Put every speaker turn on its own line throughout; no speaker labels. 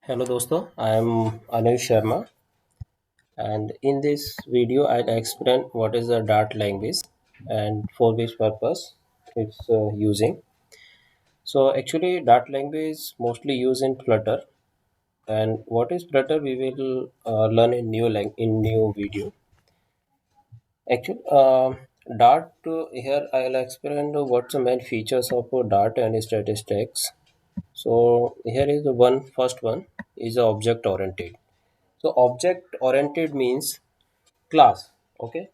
Hello दोस्तों, I am Anuj Sharma, and in this video I'll explain what is the Dart language and for which purpose it's using. So actually Dart language is mostly used in Flutter, and what is Flutter we will learn in new video. Actually, Dart here I'll explain what's the main features of Dart and statistics. So here is the first one is object oriented. So object oriented means class. Okay,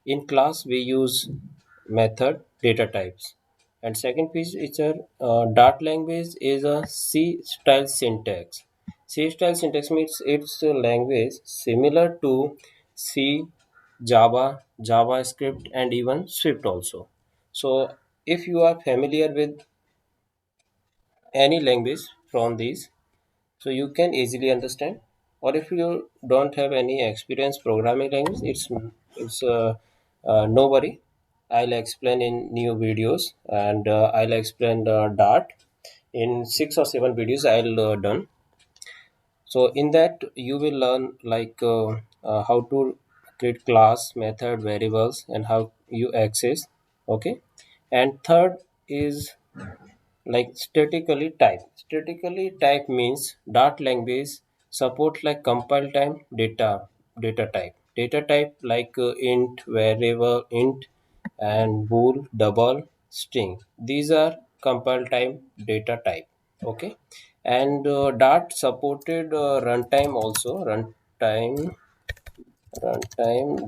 in class we use method data types, and second piece is a Dart language is a C style syntax. C style syntax means it's a language similar to C, Java, JavaScript, and even Swift also. So if you are familiar with any language from these, so you can easily understand. Or if you don't have any experience programming language, it's no worry. I'll explain in new videos, and I'll explain the Dart in 6 or 7 videos I'll done. So in that you will learn how to create class, method, variables, and how you access. Okay, and third is like statically type means Dart language support like compile time data type like int, variable int, and bool, double, string. These are compile time data type. Okay, and Dart supported runtime also. Runtime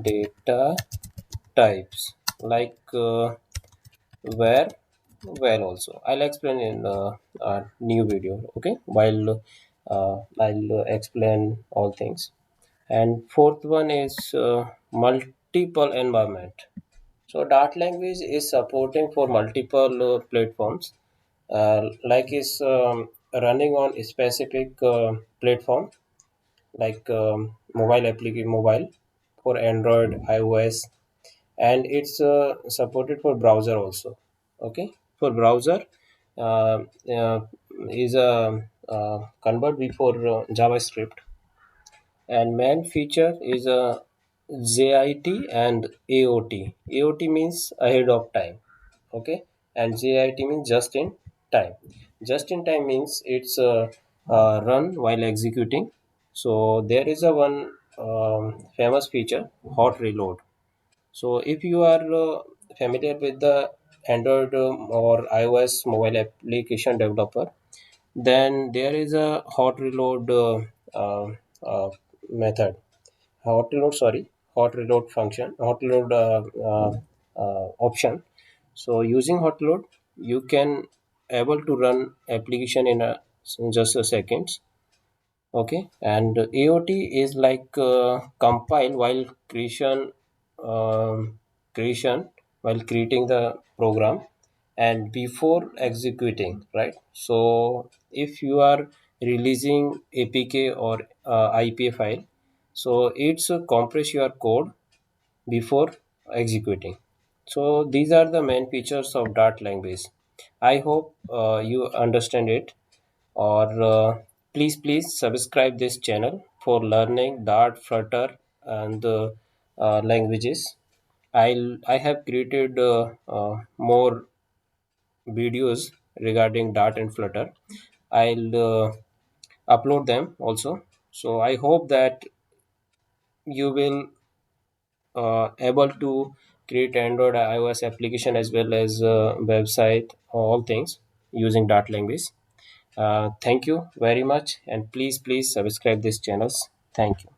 data types like where well also I'll explain in a new video. Okay, while I'll explain all things. And fourth one is multiple environment. So Dart language is supporting for multiple platforms, like is running on a specific platform, like mobile for Android, iOS, and it's supported for browser also. Okay, for browser uh, uh, is a convert before JavaScript, and main feature is a JIT and AOT. AOT means ahead of time. Okay, and JIT means just in time. Just in time means it's run while executing. So there is a one famous feature, hot reload. So if you are familiar with the Android or iOS mobile application developer, then there is a hot reload uh, uh, method. Hot reload function, hot reload option. So using hot reload, you can able to run application in just a seconds. Okay, and AOT is like compile while creation while creating the program and before executing, right? So if you are releasing APK or IPA file, so it's compress your code before executing. So these are the main features of Dart language. I hope you understand it, or please subscribe this channel for learning Dart, Flutter, and languages. I have created more videos regarding Dart and Flutter. I'll upload them also. So I hope that you will able to create Android, iOS application as well as website, all things using Dart language. Thank you very much, and please subscribe these channels. Thank you.